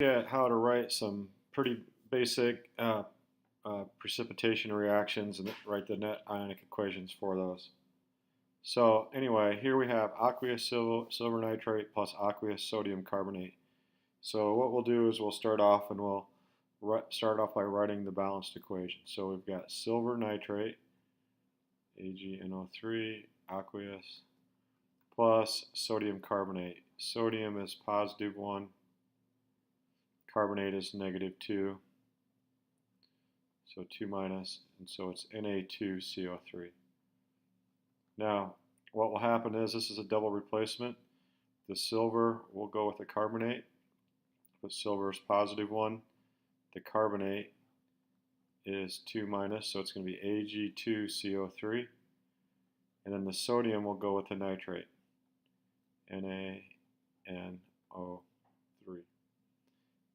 At how to write some pretty basic precipitation reactions and write the net ionic equations for those. So anyway, here we have aqueous silver nitrate plus aqueous sodium carbonate. So what we'll do is we'll start off and we'll start off by writing the balanced equation. So we've got silver nitrate, AgNO3, aqueous, plus sodium carbonate. Sodium is positive 1. Carbonate is negative 2, so 2 minus, and so it's Na2CO3. Now, what will happen is this is a double replacement. The silver will go with the carbonate, but silver is positive 1. The carbonate is 2 minus, so it's going to be Ag2CO3. And then the sodium will go with the nitrate, NaNO3.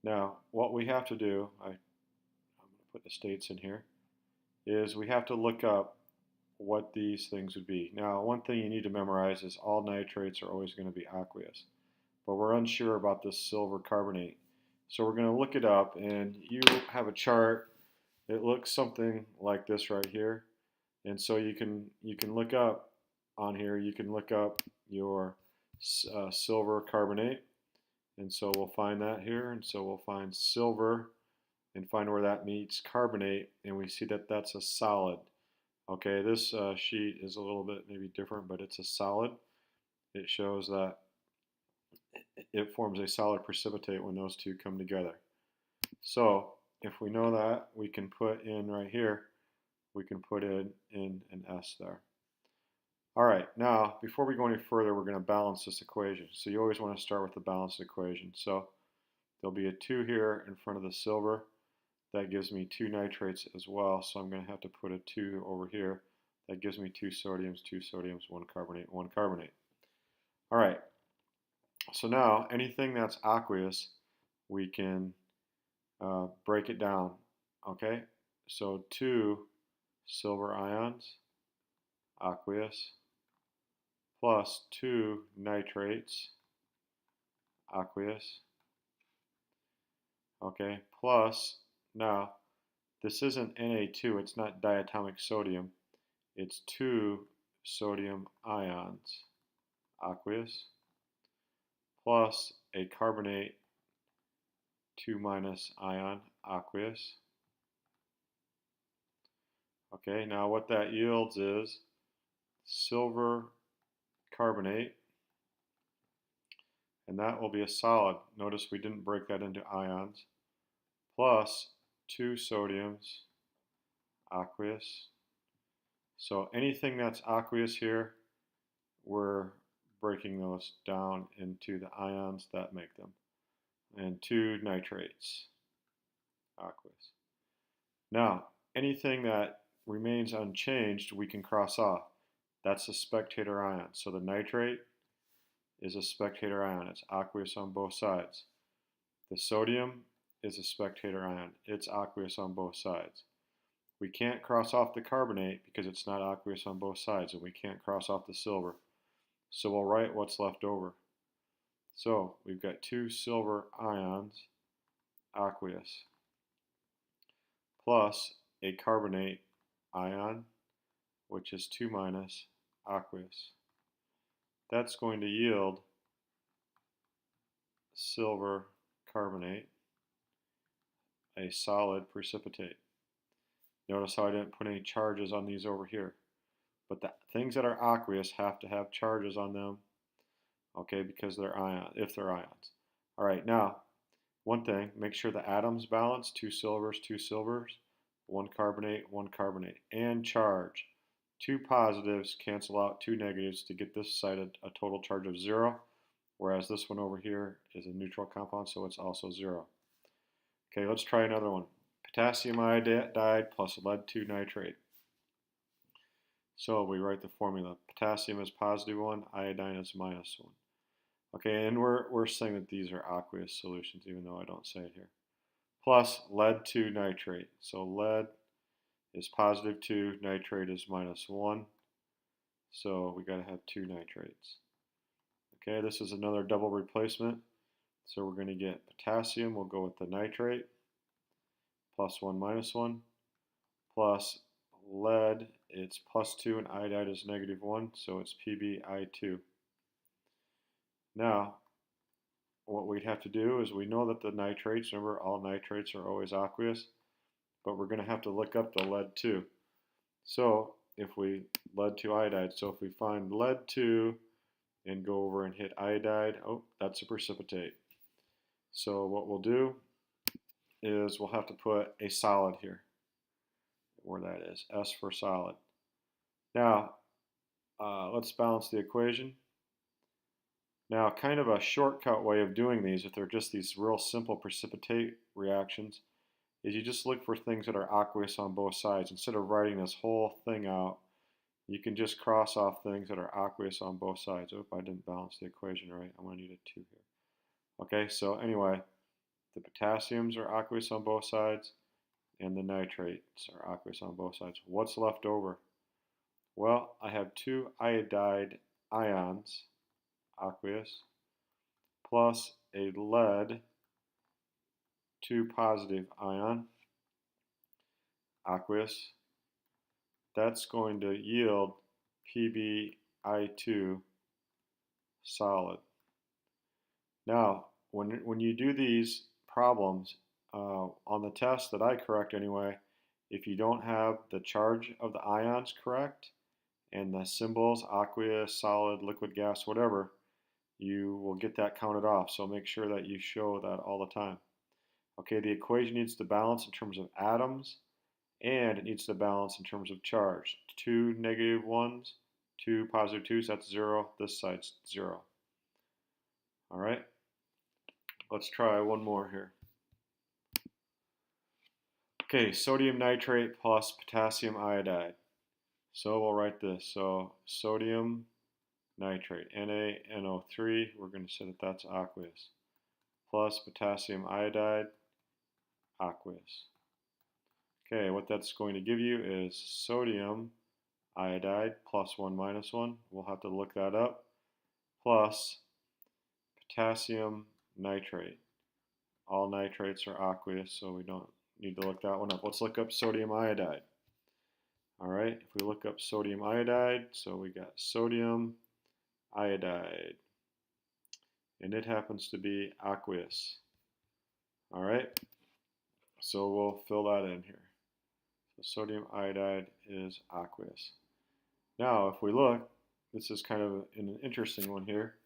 Now, what we have to do, I'm going to put the states in here, is we have to look up what these things would be. Now, one thing you need to memorize is all nitrates are always going to be aqueous, but we're unsure about this silver carbonate. So we're going to look it up, and you have a chart. It looks something like this right here, and so you can look up on here. You can look up your silver carbonate. And so we'll find that here, and so we'll find silver and find where that meets carbonate, and we see that that's a solid. Okay, this sheet is a little bit maybe different, but it's a solid. It shows that it forms a solid precipitate when those two come together. So if we know that, we can put in right here, we can put in an S there. All right, now before we go any further, we're going to balance this equation. So you always want to start with the balanced equation. So there'll be a 2 here in front of the silver. That gives me 2 nitrates as well, so I'm going to have to put a 2 over here. That gives me 2 sodiums, 1 carbonate, 1 carbonate. All right, so now anything that's aqueous, we can break it down, okay? So 2 silver ions, aqueous, plus 2 nitrates, aqueous, okay, plus, now, this isn't Na2, it's not diatomic sodium, it's 2 sodium ions, aqueous, plus a carbonate 2 minus ion, aqueous. Okay, now what that yields is silver carbonate, and that will be a solid. Notice we didn't break that into ions, plus 2 sodiums, aqueous. So anything that's aqueous here, we're breaking those down into the ions that make them, and 2 nitrates, aqueous. Now, anything that remains unchanged, we can cross off. That's a spectator ion. So the nitrate is a spectator ion. It's aqueous on both sides. The sodium is a spectator ion. It's aqueous on both sides. We can't cross off the carbonate because it's not aqueous on both sides, and we can't cross off the silver. So we'll write what's left over. So we've got 2 silver ions, aqueous, plus a carbonate ion, which is 2 minus, aqueous. That's going to yield silver carbonate, a solid precipitate. Notice how I didn't put any charges on these over here. But the things that are aqueous have to have charges on them, okay, because they're if they're ions. All right, now, one thing, make sure the atoms balance, 2 silvers, 1 carbonate, 1 carbonate, and charge. 2 positives cancel out 2 negatives to get this side a total charge of 0, whereas this one over here is a neutral compound, so it's also 0. Okay, let's try another one. Potassium iodide plus lead 2 nitrate. So we write the formula. Potassium is positive 1, iodine is minus 1. Okay, and we're saying that these are aqueous solutions, even though I don't say it here. Plus lead 2 nitrate. So lead is positive 2, nitrate is minus 1. So we got to have 2 nitrates. Okay, this is another double replacement. So we're going to get potassium, we'll go with the nitrate, +1 -1, plus lead, it's +2, and iodide is -1, so it's PbI2. Now, what we'd have to do is we know that the nitrates, remember all nitrates are always aqueous, but we're going to have to look up the lead 2. So if we lead 2 iodide, so if we find lead 2 and go over and hit iodide, oh, that's a precipitate. So what we'll do is we'll have to put a solid here, where that is, S for solid. Now, let's balance the equation. Now, kind of a shortcut way of doing these, if they're just these real simple precipitate reactions, is you just look for things that are aqueous on both sides. Instead of writing this whole thing out, you can just cross off things that are aqueous on both sides. Oh, I didn't balance the equation right. I'm going to need a 2 here. Okay, so anyway, the potassiums are aqueous on both sides, and the nitrates are aqueous on both sides. What's left over? Well, I have 2 iodide ions, aqueous, plus a lead 2 positive ion, aqueous. That's going to yield PbI2 solid. Now, when you do these problems on the test that I correct anyway, if you don't have the charge of the ions correct and the symbols, aqueous, solid, liquid, gas, whatever, you will get that counted off. So make sure that you show that all the time. Okay, the equation needs to balance in terms of atoms, and it needs to balance in terms of charge. 2 negative 1s, 2 positive 2s, that's 0. This side's 0. All right, let's try one more here. Okay, sodium nitrate plus potassium iodide. So we'll write this. So sodium nitrate, NaNO3, we're going to say that that's aqueous, plus potassium iodide, aqueous. Okay, what that's going to give you is sodium iodide +1 -1. We'll have to look that up. Plus potassium nitrate. All nitrates are aqueous, so we don't need to look that one up. Let's look up sodium iodide. All right, if we look up sodium iodide, so we got sodium iodide, and it happens to be aqueous. All right, so we'll fill that in here. So sodium iodide is aqueous. Now, if we look, this is kind of an interesting one here.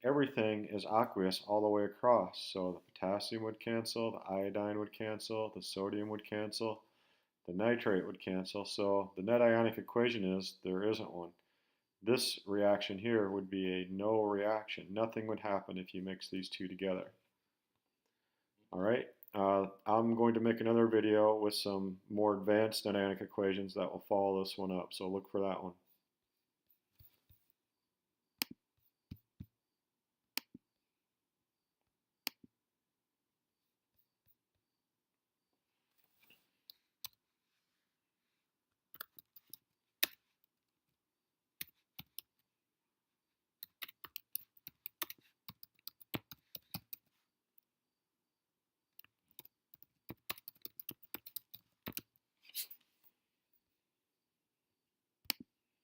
Everything is aqueous all the way across. So the potassium would cancel, the iodine would cancel, the sodium would cancel, the nitrate would cancel. So the net ionic equation is there isn't one. This reaction here would be a no reaction. Nothing would happen if you mix these two together. All right. I'm going to make another video with some more advanced net ionic equations that will follow this one up, so look for that one.